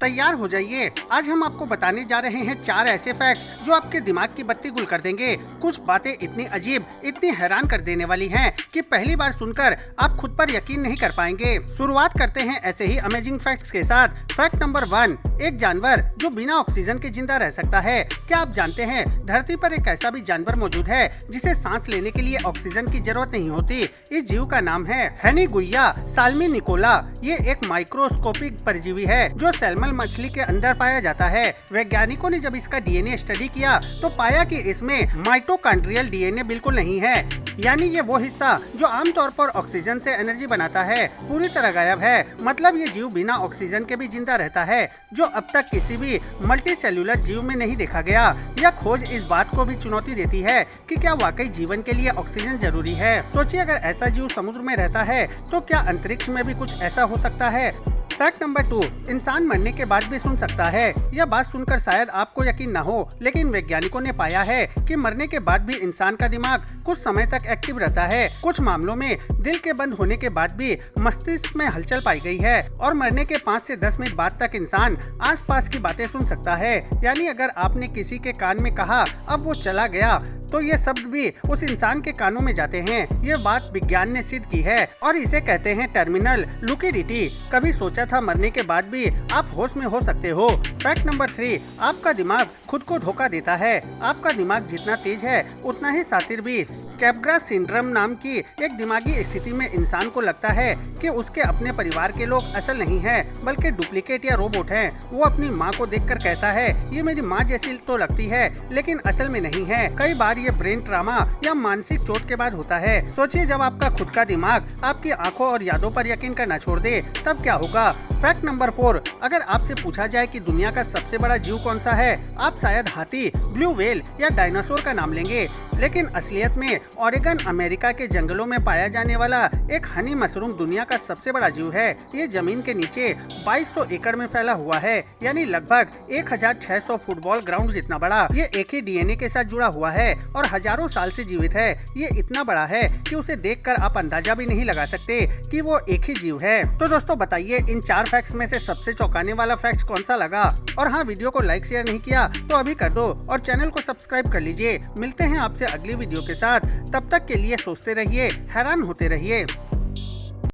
तैयार हो जाइए। आज हम आपको बताने जा रहे हैं 4 ऐसे फैक्ट्स जो आपके दिमाग की बत्ती गुल कर देंगे। कुछ बातें इतनी अजीब, इतनी हैरान कर देने वाली हैं कि पहली बार सुनकर आप खुद पर यकीन नहीं कर पाएंगे। शुरुआत करते हैं ऐसे ही अमेजिंग फैक्ट्स के साथ। फैक्ट नंबर 1, एक जानवर जो बिना ऑक्सीजन के जिंदा रह सकता है। क्या आप जानते हैं धरती पर एक ऐसा भी जानवर मौजूद है जिसे सांस लेने के लिए ऑक्सीजन की जरूरत नहीं होती। इस जीव का नाम है हेनिगुइया साल्मिनिकोला। ये एक माइक्रोस्कोपिक परजीवी है जो सैल्मन मछली के अंदर पाया जाता है। वैज्ञानिकों ने जब इसका डीएनए स्टडी किया तो पाया कि इसमें माइटोकॉन्ड्रियल डीएनए बिल्कुल नहीं है, यानी ये वो हिस्सा जो आमतौर पर ऑक्सीजन से एनर्जी बनाता है पूरी तरह गायब है। मतलब ये जीव बिना ऑक्सीजन के भी जिंदा रहता है, जो अब तक किसी भी मल्टी सेल्यूलर जीव में नहीं देखा गया। यह खोज इस बात को भी चुनौती देती है कि क्या वाकई जीवन के लिए ऑक्सीजन जरूरी है। सोचिए, अगर ऐसा जीव समुद्र में रहता है तो क्या अंतरिक्ष में भी कुछ ऐसा हो सकता है। फैक्ट नंबर 2, इंसान मरने के बाद भी सुन सकता है। यह बात सुनकर शायद आपको यकीन न हो, लेकिन वैज्ञानिकों ने पाया है कि मरने के बाद भी इंसान का दिमाग कुछ समय तक एक्टिव रहता है। कुछ मामलों में दिल के बंद होने के बाद भी मस्तिष्क में हलचल पाई गई है और मरने के 5 से 10 मिनट बाद तक इंसान आसपास की बातें सुन सकता है। यानी अगर आपने किसी के कान में कहा अब वो चला गया, तो ये शब्द भी उस इंसान के कानों में जाते हैं। ये बात विज्ञान ने सिद्ध की है और इसे कहते हैं टर्मिनल लुकिडिटी। कभी सोचा था मरने के बाद भी आप होश में हो सकते हो। फैक्ट नंबर 3, आपका दिमाग खुद को धोखा देता है। आपका दिमाग जितना तेज है उतना ही शातिर भी। कैप्ग्रास सिंड्रोम नाम की एक दिमागी स्थिति में इंसान को लगता है कि उसके अपने परिवार के लोग असल नहीं है बल्कि डुप्लीकेट या रोबोट हैं। वो अपनी माँ को देखकर कहता है ये मेरी माँ जैसी तो लगती है लेकिन असल में नहीं है। कई बार ये ब्रेन ट्रामा या मानसिक चोट के बाद होता है। सोचिए, जब आपका खुद का दिमाग आपकी आंखों और यादों पर यकीन करना छोड़ दे तब क्या होगा। फैक्ट नंबर 4, अगर आपसे पूछा जाए कि दुनिया का सबसे बड़ा जीव कौन सा है, आप शायद हाथी, ब्लू व्हेल या डायनासोर का नाम लेंगे, लेकिन असलियत में ओरेगन अमेरिका के जंगलों में पाया जाने वाला एक हनी मशरूम दुनिया का सबसे बड़ा जीव है। ये जमीन के नीचे 2200 एकड़ में फैला हुआ है, यानी लगभग 1600 फुटबॉल ग्राउंड जितना बड़ा। ये एक ही डीएनए के साथ जुड़ा हुआ है और हजारों साल से जीवित है। ये इतना बड़ा है कि उसे देखकर आप अंदाजा भी नहीं लगा सकते कि वो एक ही जीव है। तो दोस्तों बताइए, इन 4 फैक्ट्स में से सबसे चौंकाने वाला फैक्ट कौन सा लगा। और हाँ, वीडियो को लाइक शेयर नहीं किया तो अभी कर दो और चैनल को सब्सक्राइब कर लीजिए। मिलते हैं आपसे अगली वीडियो के साथ, तब तक के लिए सोचते रहिए, हैरान होते रहिए।